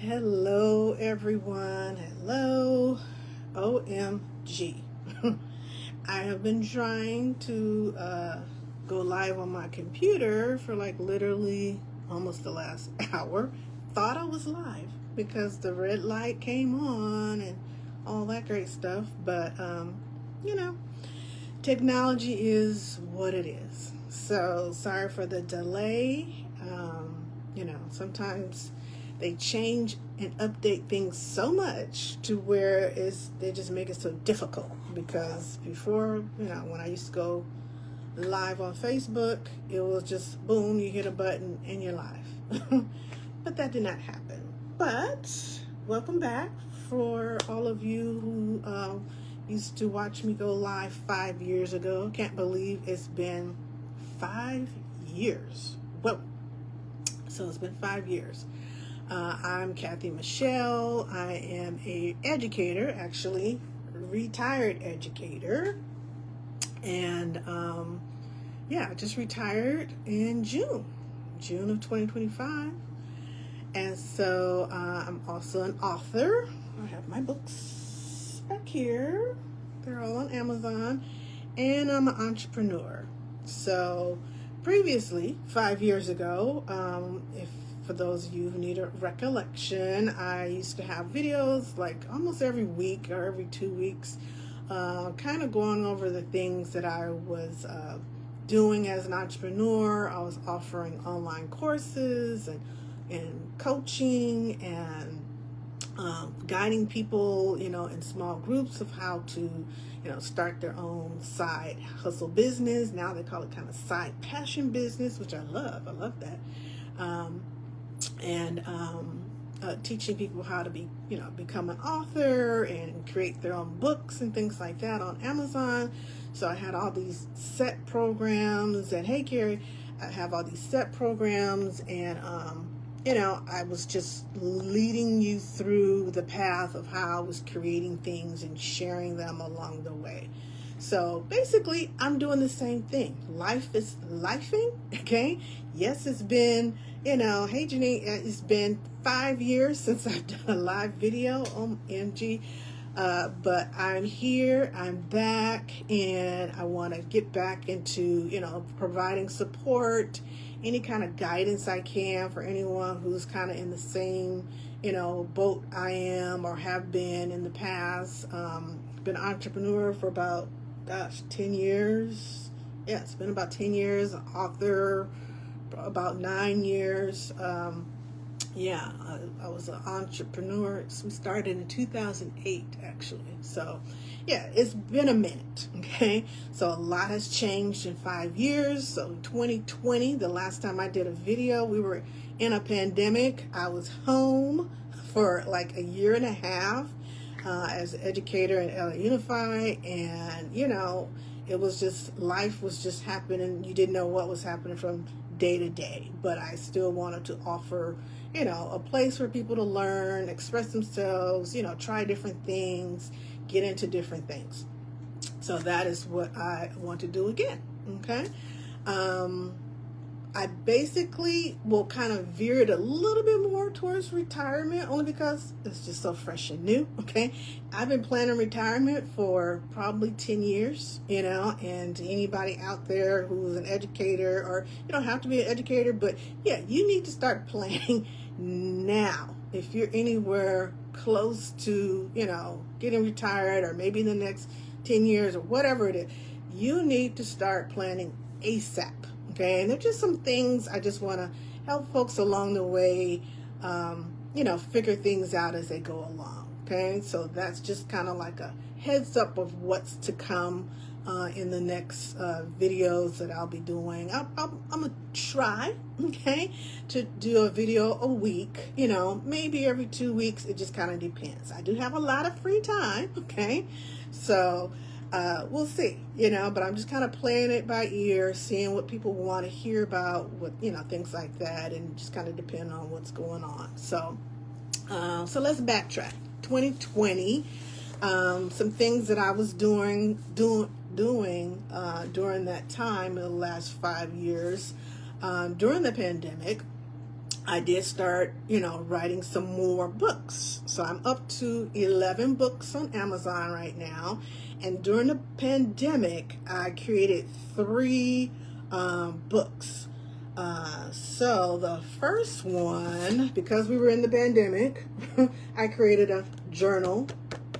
Hello, everyone. Hello. OMG. I have been trying to go live on my computer for like literally almost the last hour. Thought I was live because the red light came on and all that great stuff. But, technology is what it is. So sorry for the delay. Sometimes they change and update things so much to where they just make it so difficult. Because before, when I used to go live on Facebook, it was just boom, you hit a button and you're live. But that did not happen. But welcome back for all of you who used to watch me go live 5 years ago. Can't believe it's been 5 years. Whoa. So it's been 5 years. I'm Kathy Michelle. I am a educator, actually, retired educator. And I just retired in June of 2025. And so I'm also an author. I have my books back here. They're all on Amazon. And I'm an entrepreneur. So previously, 5 years ago, for those of you who need a recollection, I used to have videos like almost every week or every 2 weeks, kind of going over the things that I was doing as an entrepreneur. I was offering online courses and coaching and guiding people, in small groups of how to, start their own side hustle business. Now they call it kind of side passion business, which I love. I love that. Teaching people how to become an author and create their own books and things like that on Amazon. So I had all these set programs, and hey, Carrie, I have all these set programs, and I was just leading you through the path of how I was creating things and sharing them along the way. So basically, I'm doing the same thing. Life is lifing, okay? Yes, it's been, hey, Janine, it's been 5 years since I've done a live video, OMG. But I'm here, I'm back, and I want to get back into, providing support, any kind of guidance I can for anyone who's kind of in the same, boat I am or have been in the past. Been an entrepreneur for about 10 years. Yeah, it's been about 10 years. Author about 9 years. I was an entrepreneur. We started in 2008, actually. So, yeah, it's been a minute, okay? So a lot has changed in 5 years. So 2020, the last time I did a video, we were in a pandemic. I was home for like a year and a half as an educator at LA Unify, and it was just, life was just happening. You didn't know what was happening from day to day, but I still wanted to offer a place for people to learn, express themselves, try different things, get into different things. So that is what I want to do again. Okay. I basically will kind of veer it a little bit more towards retirement, only because it's just so fresh and new. Okay. I've been planning retirement for probably 10 years, and to anybody out there who's an educator, or you don't have to be an educator, but yeah, you need to start planning now. If you're anywhere close to, getting retired, or maybe in the next 10 years or whatever it is, you need to start planning ASAP. Okay, and there's just some things I just want to help folks along the way, figure things out as they go along. Okay, so that's just kind of like a heads up of what's to come in the next videos that I'll be doing. I'm going to try, okay, to do a video a week, maybe every 2 weeks. It just kind of depends. I do have a lot of free time, okay, so we'll see, but I'm just kind of playing it by ear, seeing what people want to hear about, what, things like that, and just kind of depend on what's going on. So let's backtrack. 2020, some things that I was doing during that time in the last 5 years, during the pandemic. I did start, writing some more books. So I'm up to 11 books on Amazon right now. And during the pandemic, I created 3 books. So the first one, because we were in the pandemic, I created a journal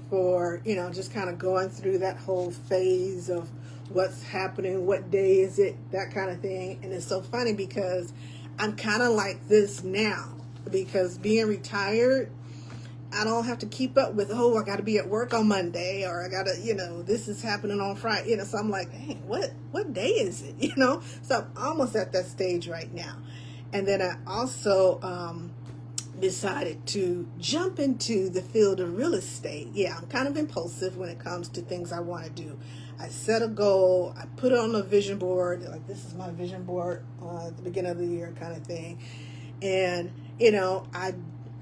for, just kind of going through that whole phase of what's happening, what day is it, that kind of thing. And it's so funny because I'm kind of like this now, because being retired, I don't have to keep up with, I got to be at work on Monday, or I got to, this is happening on Friday, so I'm like, hey, what day is it, So I'm almost at that stage right now. And then I also decided to jump into the field of real estate. Yeah, I'm kind of impulsive when it comes to things I want to do. I set a goal, I put it on a vision board, like this is my vision board at the beginning of the year kind of thing. And,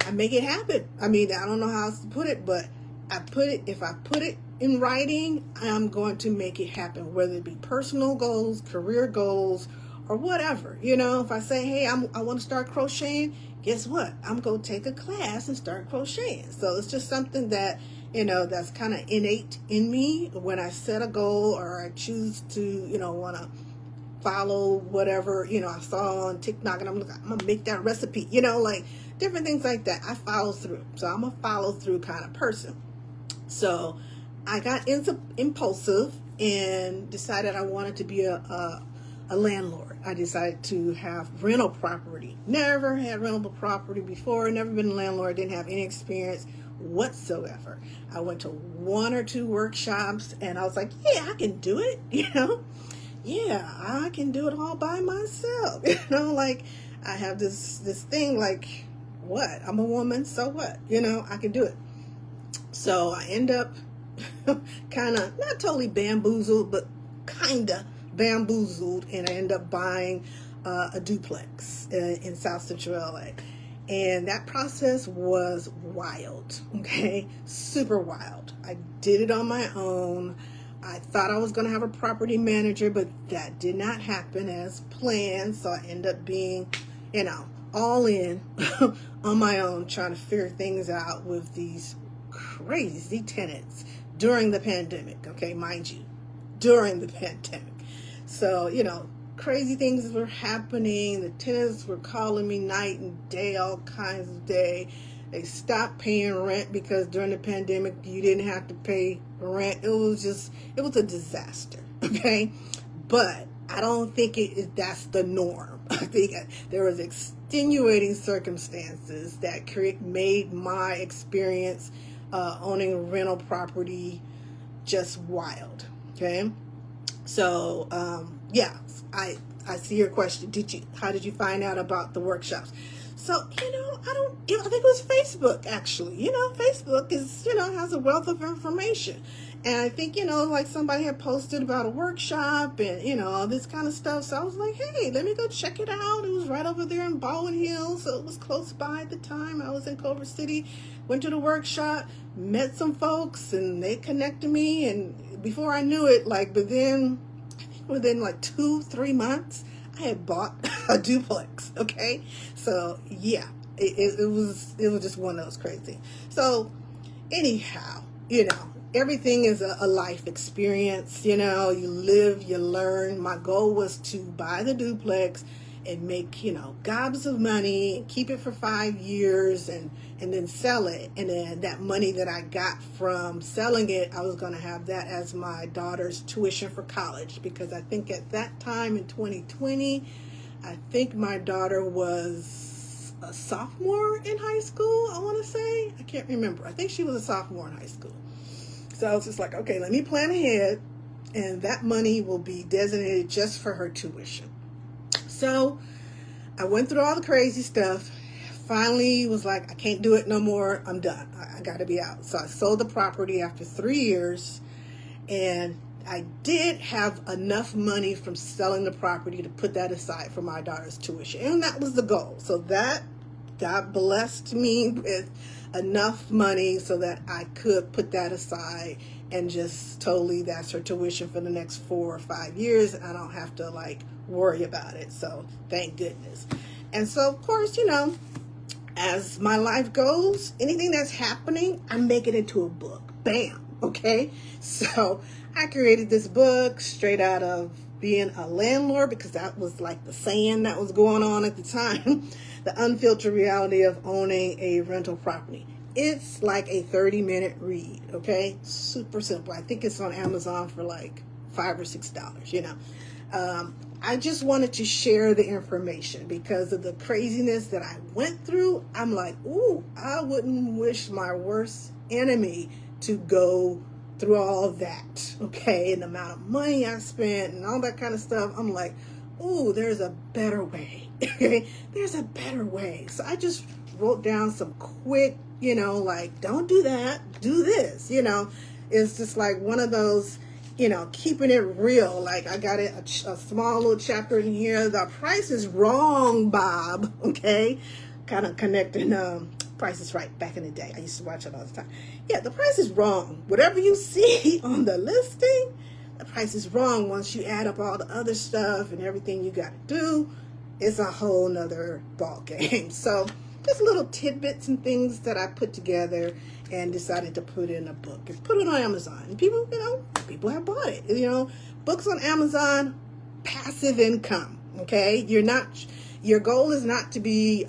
I make it happen. I mean, I don't know how else to put it, but if I put it in writing, I'm going to make it happen, whether it be personal goals, career goals, or whatever. If I say, hey, I want to start crocheting, guess what? I'm going to take a class and start crocheting. So it's just something that, that's kind of innate in me. When I set a goal or I choose to, want to follow whatever, I saw on TikTok, and I'm going to make that recipe, like different things like that. I follow through. So I'm a follow through kind of person. So I got impulsive and decided I wanted to be a landlord. I decided to have rental property. Never had rental property before, never been a landlord, didn't have any experience whatsoever. I went to 1 or 2 workshops and I was like, yeah, I can do it, Yeah, I can do it all by myself. Like I have this thing like, what? I'm a woman, so what? I can do it. So I end up kind of, not totally bamboozled, but kind of bamboozled, and I end up buying a duplex in South Central LA. And that process was wild, okay? Super wild. I did it on my own. I thought I was going to have a property manager, but that did not happen as planned. So I ended up being, all in on my own, trying to figure things out with these crazy tenants during the pandemic, okay, mind you, during the pandemic. So, crazy things were happening. The tenants were calling me night and day, all kinds of day. They stopped paying rent because during the pandemic, you didn't have to pay rent. It was a disaster, okay? But I don't think that's the norm. I think there was extenuating circumstances that made my experience owning rental property just wild, okay? So, I see your question. How did you find out about the workshops? So, I think it was Facebook, actually. Facebook is, has a wealth of information. And I think, like somebody had posted about a workshop and, all this kind of stuff. So I was like, hey, let me go check it out. It was right over there in Baldwin Hills. So it was close by at the time. I was in Culver City, went to the workshop, met some folks, and they connected me. And before I knew it, within 2-3 months, I had bought a duplex. Okay. So yeah, it was just one of those crazy. So anyhow, everything is a life experience. You live, you learn. My goal was to buy the duplex and make, gobs of money, keep it for 5 years and then sell it. And then that money that I got from selling it, I was going to have that as my daughter's tuition for college, because I think at that time in 2020, I think my daughter was a sophomore in high school, I want to say. I can't remember. I think she was a sophomore in high school. So I was just like, okay, let me plan ahead, and that money will be designated just for her tuition. So I went through all the crazy stuff. Finally was like, I can't do it no more. I'm done. I got to be out. So I sold the property after 3 years, and I did have enough money from selling the property to put that aside for my daughter's tuition. And that was the goal. So that God blessed me with enough money so that I could put that aside and just totally, that's her tuition for the next 4 or 5 years. I don't have to worry about it. So thank goodness. And so, of course, as my life goes, anything that's happening, I make it into a book. Bam. Okay. So I created this book straight out of being a landlord, because that was like the saying that was going on at the time. The unfiltered reality of owning a rental property. It's like a 30-minute read. Okay. Super simple. I think it's on Amazon for like $5 or $6, I just wanted to share the information because of the craziness that I went through. I'm like, ooh, I wouldn't wish my worst enemy to go through all of that, okay? And the amount of money I spent and all that kind of stuff. I'm like, ooh, there's a better way, okay? There's a better way. So I just wrote down some quick, like, don't do that, do this, It's just like one of those, keeping it real. Like I got a small little chapter in here. The price is wrong, Bob. Okay. Kind of connecting, Price is Right back in the day. I used to watch it all the time. Yeah. The price is wrong. Whatever you see on the listing, the price is wrong. Once you add up all the other stuff and everything you got to do, it's a whole nother ball game. So just little tidbits and things that I put together and decided to put in a book. It's put it on Amazon. And people, people have bought it. Books on Amazon, passive income. Okay, your goal is not to be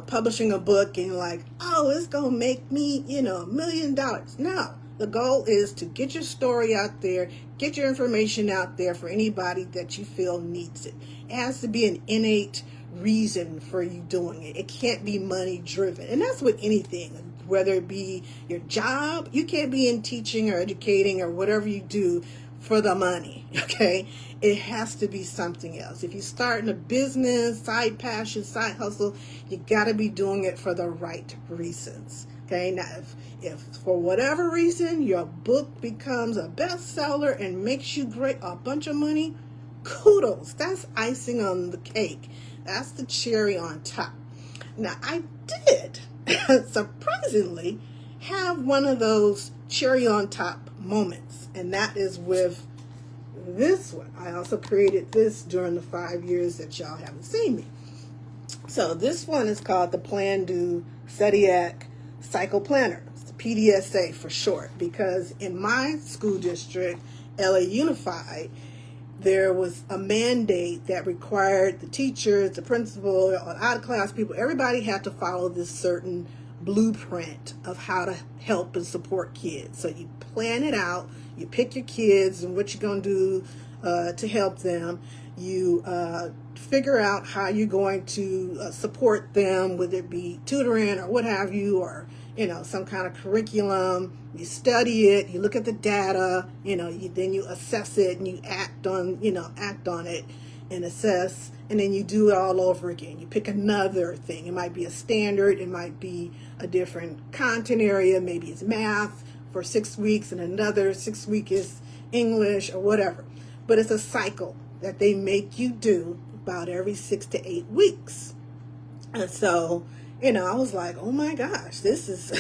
publishing a book and like, oh, it's gonna make me, $1 million. No, the goal is to get your story out there, get your information out there for anybody that you feel needs it. It has to be an innate reason for you doing it. It can't be money driven. And that's with anything, whether it be your job. You can't be in teaching or educating or whatever you do for the money. Okay. It has to be something else. If you're starting a business, side passion, side hustle, you got to be doing it for the right reasons. Okay. Now, if for whatever reason your book becomes a bestseller and makes you a bunch of money, kudos. That's icing on the cake. That's the cherry on top. Now, I did, surprisingly, have one of those cherry on top moments, and that is with this one. I also created this during the 5 years that y'all haven't seen me. So this one is called the Plan, Do, Baaack Cycle Planner. It's the PDSA for short, because in my school district, LA Unified, there was a mandate that required the teachers, the principal, out of class people, everybody had to follow this certain blueprint of how to help and support kids. So you plan it out, you pick your kids and what you're going to do to help them. You figure out how you're going to support them, whether it be tutoring or what have you, or some kind of curriculum. You study it, you look at the data, then you assess it and you act on it and assess, and then you do it all over again. You pick another thing. It might be a standard, it might be a different content area, maybe it's math for 6 weeks and another 6 week is English or whatever. But it's a cycle that they make you do about every 6 to 8 weeks. And so, I was like, oh my gosh, this is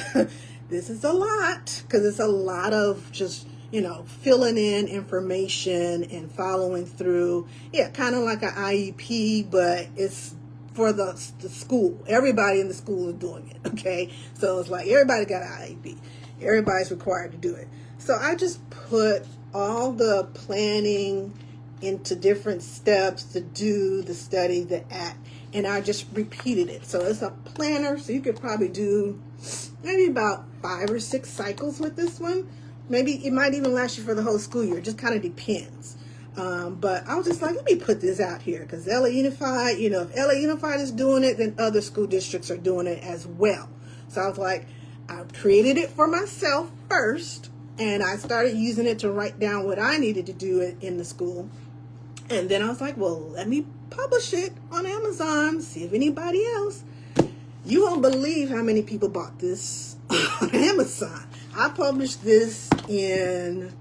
this is a lot, because it's a lot of just, filling in information and following through. Yeah, kind of like an IEP, but it's for the school. Everybody in the school is doing it, okay? So it's like everybody got an IEP. Everybody's required to do it. So I just put all the planning into different steps to do the study, the act, and I just repeated it. So it's a planner, so you could probably do maybe about 5 or 6 cycles with this one. Maybe it might even last you for the whole school year. It just kind of depends. But I was just like, let me put this out here, because LA Unified, if LA Unified is doing it, then other school districts are doing it as well. So I was like, I created it for myself first, and I started using it to write down what I needed to do in the school. And then I was like, well, let me publish it on Amazon, see if anybody else. You won't believe how many people bought this on Amazon. I published this in,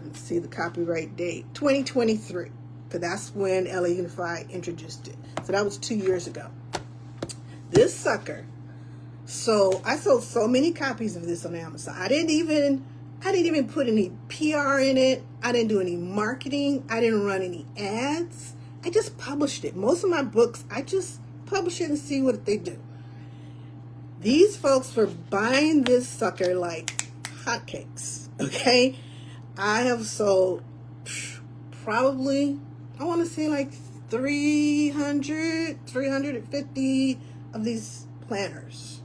let's see the copyright date, 2023. Because that's when LA Unified introduced it. So that was 2 years ago. This sucker. So I sold so many copies of this on Amazon. I didn't even put any PR in it. I didn't do any marketing. I didn't run any ads. I just published it. Most of my books, I just publish it and see what they do. These folks were buying this sucker like hotcakes, okay? I have sold probably, I want to say like 350 of these planners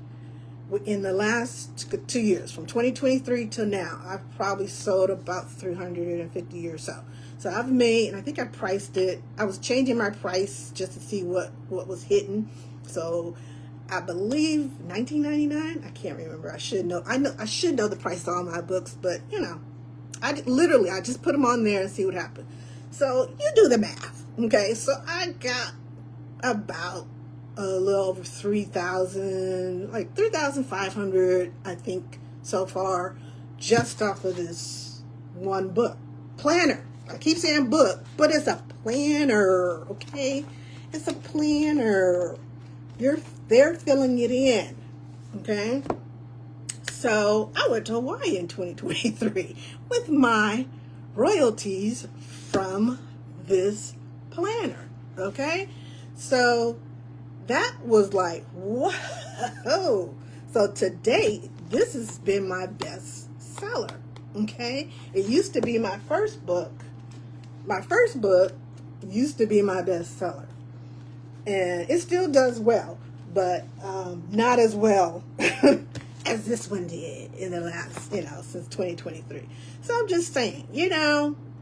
in the last 2 years. From 2023 till now, I've probably sold about 350 or so. So I've made, and I think I priced it, I was changing my price just to see what was hitting. So I believe $19.99. I can't remember. I should know. I should know the price of all my books, but I just put them on there and see what happens. So you do the math, okay? So I got about a little over 3,000, like 3,500, I think, so far, just off of this one book planner. I keep saying book, but it's a planner, okay? It's a planner. They're filling it in, okay? So I went to Hawaii in 2023 with my royalties from this planner, okay? So that was like, whoa. So to date, this has been my best seller, okay? It used to be my first book. My first book used to be my best seller. And it still does well, but not as well as this one did in the last, since 2023. So I'm just saying,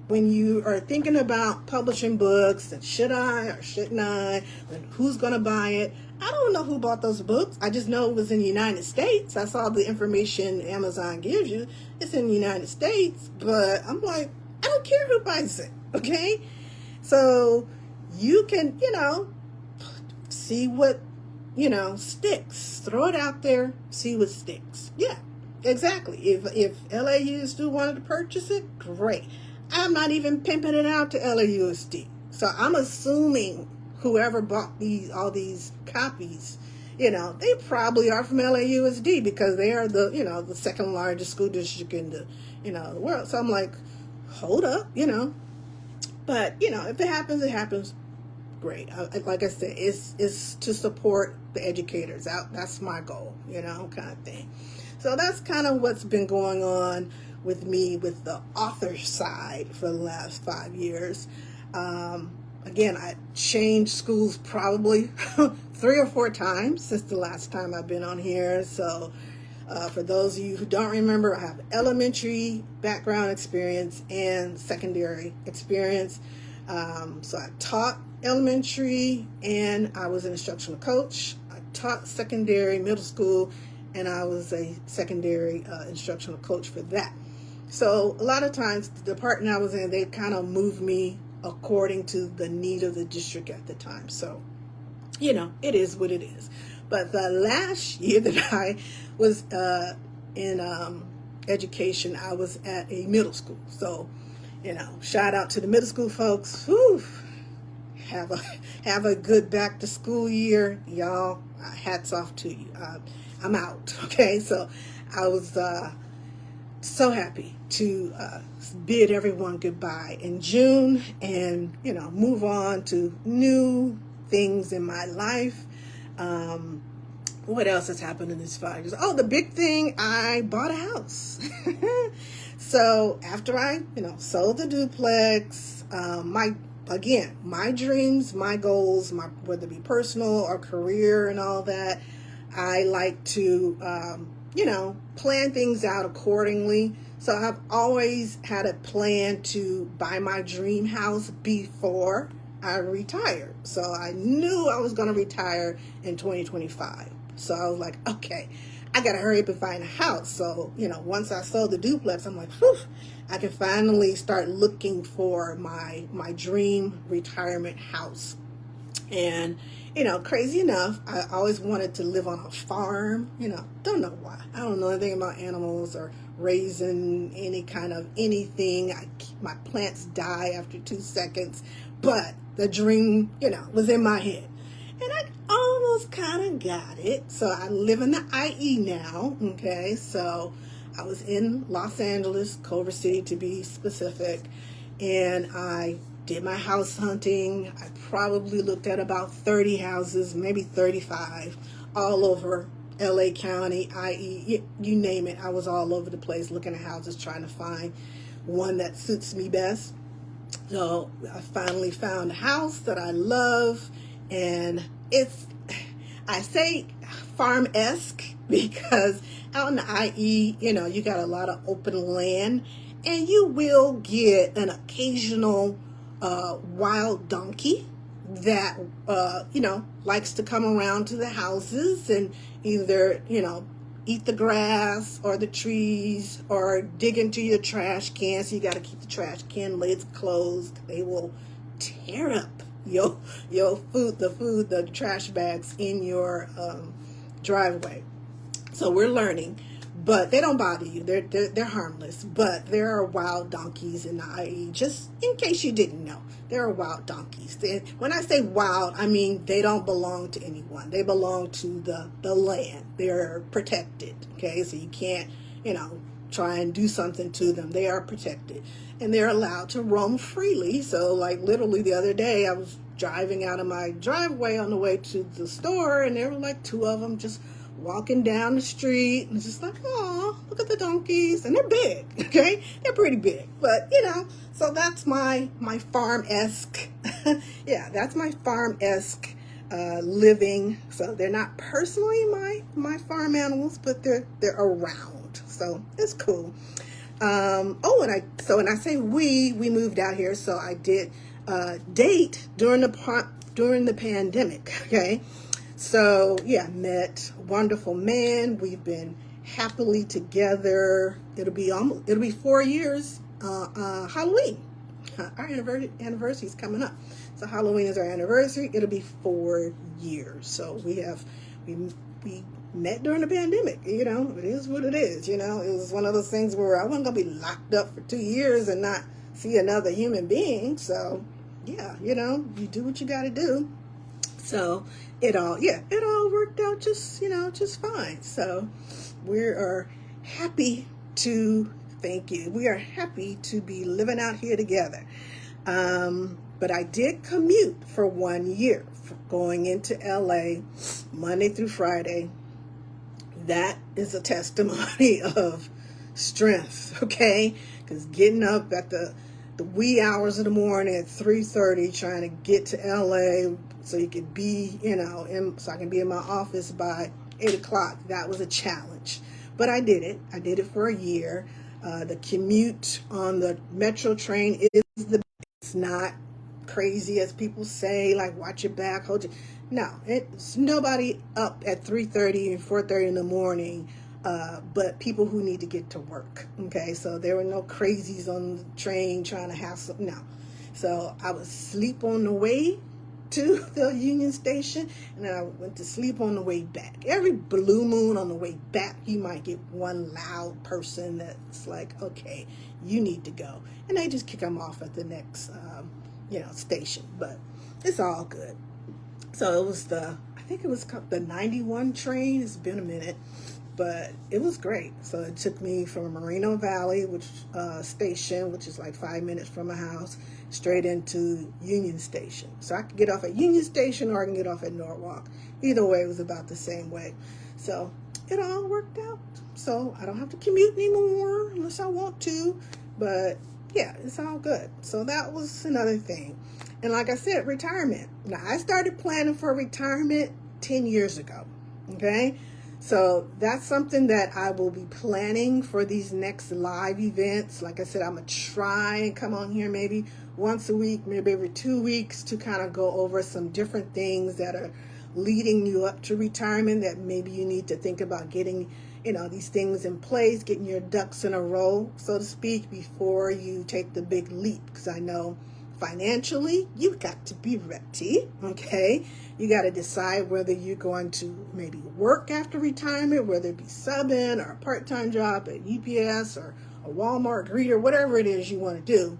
when you are thinking about publishing books, and should I or shouldn't I, and who's going to buy it, I don't know who bought those books. I just know it was in the United States. I saw the information Amazon gives you. It's in the United States, but I'm like, I don't care who buys it, okay? So you can, see what, sticks. Throw it out there, see what sticks. Yeah, exactly. If LAUSD wanted to purchase it, great. I'm not even pimping it out to LAUSD. So I'm assuming whoever bought all these copies, they probably are from LAUSD because they are the second largest school district in the, the world. So I'm like, hold up, But, if it happens, it happens. Great. Like I said, it's to support the educators out. That's my goal, kind of thing. So that's kind of what's been going on with me with the author side for the last 5 years. Again, I changed schools probably 3 or 4 times since the last time I've been on here. So for those of you who don't remember, I have elementary background experience and secondary experience. So I taught elementary and I was an instructional coach. I taught secondary, middle school, and I was a secondary instructional coach for that. So a lot of times the department I was in, they kind of moved me according to the need of the district at the time. So, it is what it is. But the last year that I was in education, I was at a middle school. So, shout out to the middle school folks. Whew, have a good back to school year, y'all. Hats off to you. I'm out. Okay, so I was so happy to bid everyone goodbye in June and move on to new things in my life. What else has happened in these 5 years? Oh, the big thing, I bought a house. So after I sold the duplex, my dreams, my goals, whether it be personal or career and all that, I like to plan things out accordingly. So I've always had a plan to buy my dream house before I retired. So I knew I was going to retire in 2025. So I was like, okay, I got to hurry up and find a house. So, once I sold the duplex, I'm like, whew, I can finally start looking for my dream retirement house. And, crazy enough, I always wanted to live on a farm. Don't know why. I don't know anything about animals or raising any kind of anything. My plants die after 2 seconds, but the dream, was in my head. And I almost kind of got it. So I live in the IE now, okay? So I was in Los Angeles, Culver City to be specific, and I did my house hunting. I probably looked at about 30 houses, maybe 35, all over LA County, i.e., you name it. I was all over the place looking at houses, trying to find one that suits me best. So I finally found a house that I love, and I say farm-esque because out in the IE, you got a lot of open land, and you will get an occasional wild donkey that, likes to come around to the houses and either, eat the grass or the trees or dig into your trash can. So you got to keep the trash can lids closed. They will tear up your food, the trash bags in your driveway. So we're learning, but they don't bother you. They're harmless. But there are wild donkeys in the IE. Just in case you didn't know, there are wild donkeys. When I say wild, I mean they don't belong to anyone. They belong to the land. They're protected. Okay, so you can't try and do something to them. They are protected, and they're allowed to roam freely. So like literally the other day, I was driving out of my driveway on the way to the store, and there were like two of them just walking down the street, and it's just like, oh, look at the donkeys. And they're big, okay? They're pretty big. But, so that's my farm-esque, yeah, that's my farm-esque living. So they're not personally my farm animals, but they're around. So it's cool. And I say we moved out here, so I did date during the pandemic, okay? So yeah, met a wonderful man. We've been happily together. It'll be 4 years. Halloween, our anniversary is coming up. So Halloween is our anniversary. It'll be 4 years. So we met during the pandemic. It is what it is. It was one of those things where I wasn't gonna be locked up for 2 years and not see another human being. So yeah, you do what you got to do. So it all worked out just fine. So we are happy to we are happy to be living out here together. But I did commute for 1 year, going into LA Monday through Friday. That is a testimony of strength, okay? Because getting up at the wee hours of the morning at 3:30, trying to get to LA so you could be, so I can be in my office by 8 o'clock. That was a challenge, but I did it. I did it for a year. The commute on the metro train it's not crazy as people say, like watch your back, hold your, no, it's nobody up at 3:30 and 4:30 in the morning, but people who need to get to work. Okay, so there were no crazies on the train trying to have some, no. So I would sleep on the way to the Union Station, and then I went to sleep on the way back. Every blue moon on the way back, you might get one loud person that's like, okay, you need to go. And they just kick them off at the next, station. But it's all good. So it was I think it was the 91 train. It's been a minute, but it was great. So it took me from Moreno Valley, station, which is like 5 minutes from my house, straight into Union Station. So I could get off at Union Station or I can get off at Norwalk. Either way, it was about the same way. So it all worked out. So I don't have to commute anymore unless I want to. But yeah, it's all good. So that was another thing. And like I said, retirement. Now, I started planning for retirement 10 years ago. Okay? So that's something that I will be planning for these next live events. Like I said, I'm going to try and come on here maybe once a week, maybe every 2 weeks to kind of go over some different things that are leading you up to retirement that maybe you need to think about getting, these things in place, getting your ducks in a row, so to speak, before you take the big leap. Because I know financially, you've got to be ready, okay? You got to decide whether you're going to maybe work after retirement, whether it be subbing or a part-time job at UPS or a Walmart greeter, whatever it is you want to do.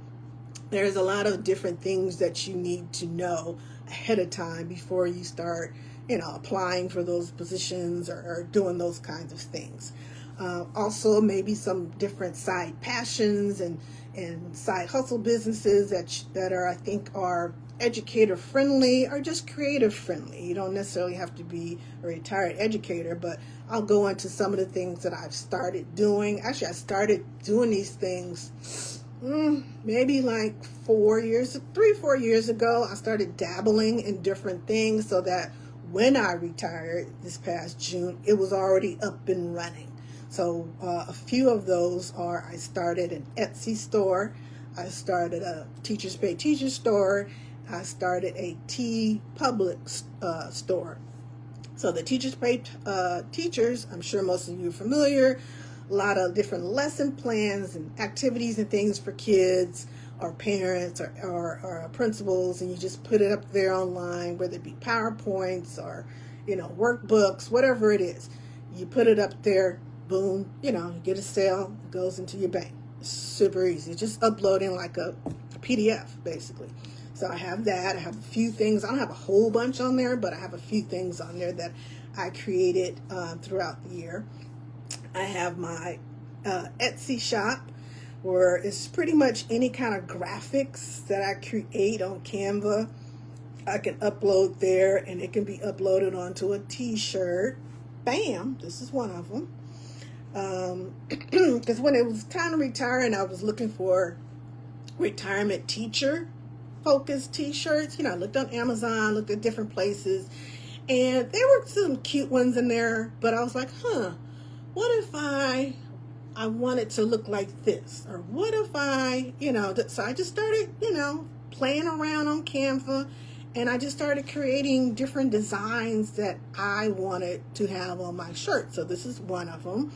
There's a lot of different things that you need to know ahead of time before you start, applying for those positions or doing those kinds of things. Also, maybe some different side passions and and side hustle businesses that are, I think, are educator friendly or just creative friendly. You don't necessarily have to be a retired educator, but I'll go into some of the things that I've started doing. Actually, I started doing these things maybe like 4 years, 3-4 years ago. I started dabbling in different things so that when I retired this past June, it was already up and running. So a few of those are, I started an Etsy store, I started a Teachers Pay Teachers store, I started a Public store. So the Teachers Pay Teachers, I'm sure most of you are familiar, a lot of different lesson plans and activities and things for kids or parents or principals, and you just put it up there online, whether it be PowerPoints or, workbooks, whatever it is. You put it up there, boom, you get a sale, it goes into your bank. It's super easy. It's just uploading like a PDF, basically. So I have that. I have a few things. I don't have a whole bunch on there, but I have a few things on there that I created throughout the year. I have my Etsy shop, where it's pretty much any kind of graphics that I create on Canva. I can upload there, and it can be uploaded onto a t-shirt. Bam, this is one of them. Because when it was time to retire and I was looking for retirement teacher focused t-shirts, I looked on Amazon, looked at different places, and there were some cute ones in there, but I was like, what if I want it to look like this? Or what if so I just started, playing around on Canva, and I just started creating different designs that I wanted to have on my shirt. So this is one of them.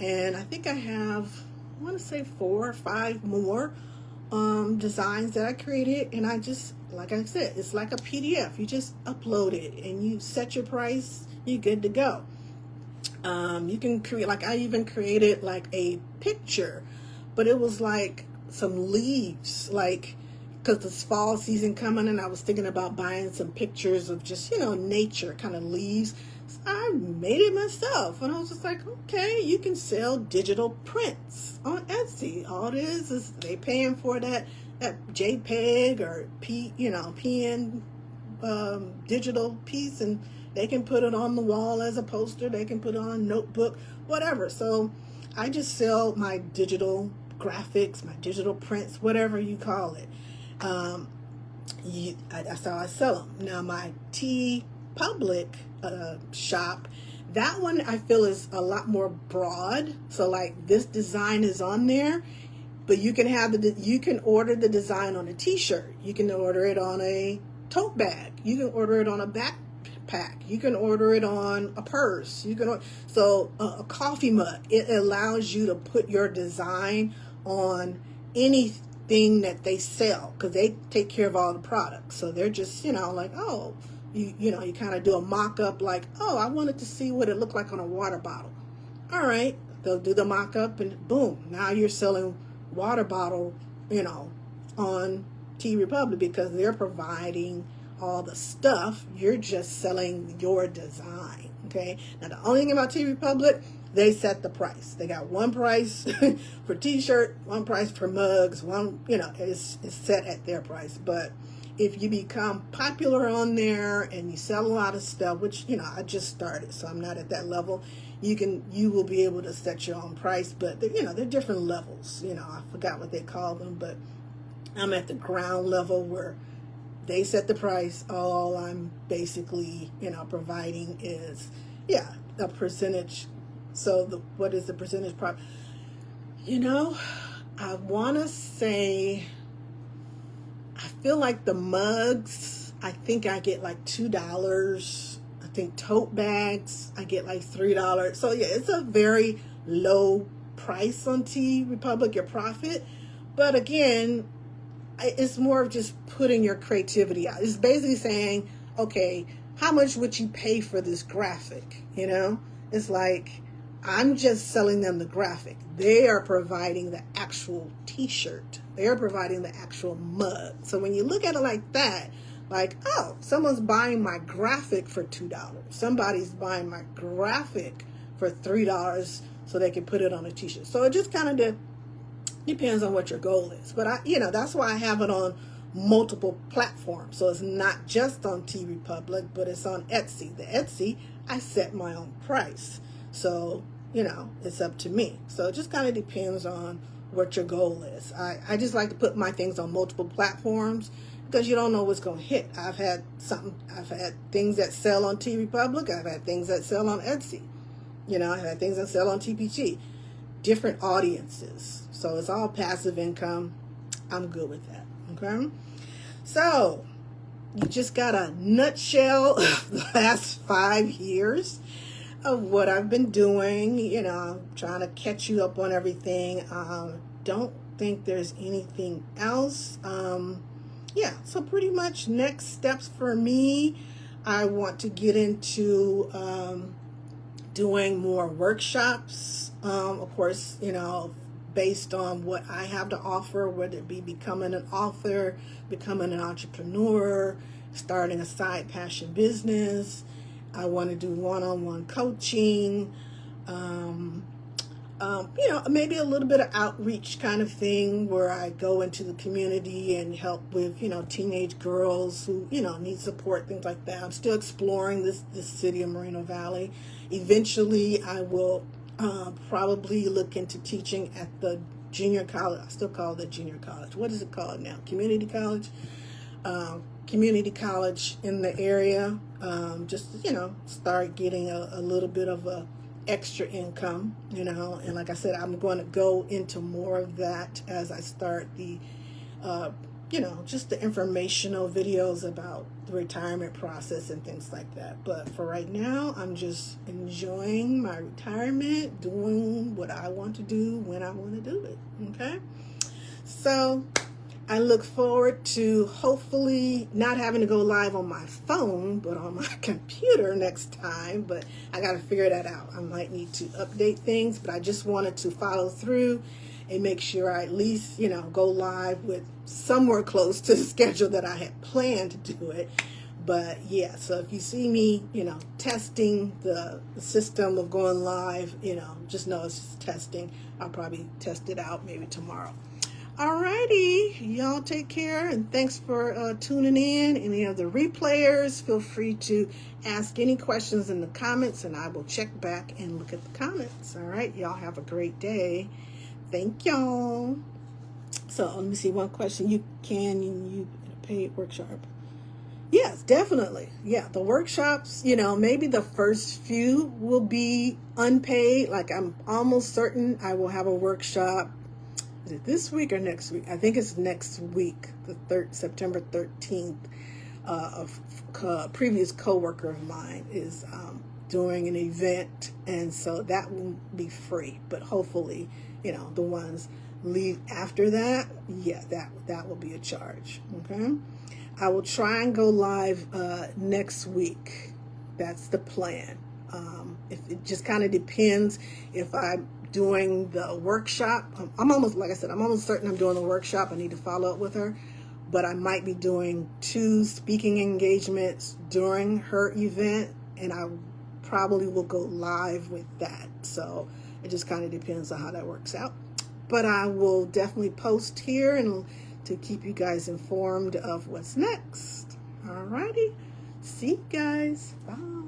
And I think I have, I want to say 4 or 5 more designs that I created. And I just, like I said, it's like a PDF. You just upload it and you set your price, you're good to go. You can create, like I even created like a picture, but it was like some leaves, like, because it's fall season coming, and I was thinking about buying some pictures of just, nature kind of leaves. So I made it myself, and I was just like, okay, you can sell digital prints on Etsy. All it is they paying for that JPEG or PN digital piece, and they can put it on the wall as a poster. They can put it on a notebook, whatever. So I just sell my digital graphics, my digital prints, whatever you call it. That's how I sell them. Now my Public shop, that one I feel is a lot more broad. So like this design is on there, but you can order the design on a t-shirt. You can order it on a tote bag. You can order it on a backpack. You can order it on a purse. A coffee mug. It allows you to put your design on anything that they sell, because they take care of all the products. So they're just, like, oh, you kind of do a mock-up, like, oh, I wanted to see what it looked like on a water bottle. All right, they'll do the mock-up, and boom, now you're selling water bottle, on TeePublic, because they're providing all the stuff. You're just selling your design. Okay. Now the only thing about TeePublic, they set the price. They got one price for t-shirt, one price for mugs, it's set at their price. But if you become popular on there and you sell a lot of stuff, which, I just started, so I'm not at that level, you will be able to set your own price. But they're different levels. I forgot what they call them, but I'm at the ground level where they set the price. All I'm basically, providing is, a percentage. So what is the percentage profit? I want to say, I feel like the mugs, I think I get like $2. I think tote bags, I get like $3. So yeah, it's a very low price on TeePublic, your profit. But again, it's more of just putting your creativity out. It's basically saying, okay, how much would you pay for this graphic? It's like, I'm just selling them the graphic. They are providing the actual t-shirt. They're providing the actual mug. So when you look at it like that, like, oh, someone's buying my graphic for $2. Somebody's buying my graphic for $3 so they can put it on a t-shirt. So it just kind of Depends on what your goal is. But that's why I have it on multiple platforms. So it's not just on T Republic, but it's on Etsy. The Etsy, I set my own price. So, it's up to me. So it just kind of depends on what your goal is. I just like to put my things on multiple platforms because you don't know what's going to hit. I've had things that sell on T Republic. I've had things that sell on Etsy. I've had things that sell on TPG. Different audiences. So it's all passive income. I'm good with that. Okay. So you just got a nutshell of the last 5 years of what I've been doing, trying to catch you up on everything. Don't think there's anything else. So pretty much next steps for me, I want to get into doing more workshops. Of course, based on what I have to offer, whether it be becoming an author, becoming an entrepreneur, starting a side passion business. I want to do one-on-one coaching, maybe a little bit of outreach kind of thing where I go into the community and help with, teenage girls who, need support, things like that. I'm still exploring this city of Moreno Valley. Eventually, I will probably look into teaching at the junior college. I still call it the junior college. What is it called now? Community college? Community college in the area. Just, start getting a little bit of a extra income, and like I said, I'm going to go into more of that as I start the, just the informational videos about the retirement process and things like that. But for right now, I'm just enjoying my retirement, doing what I want to do when I want to do it. Okay. So I look forward to hopefully not having to go live on my phone, but on my computer next time. But I got to figure that out. I might need to update things, but I just wanted to follow through and make sure I at least, go live with somewhere close to the schedule that I had planned to do it. But yeah, so if you see me, testing the system of going live, just know it's just testing. I'll probably test it out maybe tomorrow. Alrighty, y'all take care, and thanks for tuning in. Any of the replayers, feel free to ask any questions in the comments, and I will check back and look at the comments. All right, y'all have a great day. Thank y'all. So let me see one question. You paid workshop? Yes, definitely. Yeah, the workshops, maybe the first few will be unpaid. Like I'm almost certain I will have a workshop. Is it this week or next week? I think it's next week, September 13th. A previous coworker of mine is doing an event, and so that will be free. But hopefully, the ones leave after that, yeah, that will be a charge. Okay, I will try and go live next week. That's the plan. If it just kind of depends if I'm doing the workshop. I'm almost certain I'm doing the workshop. I need to follow up with her, but I might be doing 2 speaking engagements during her event, and I probably will go live with that. So it just kind of depends on how that works out. But I will definitely post here and to keep you guys informed of what's next. Alrighty, see you guys. Bye.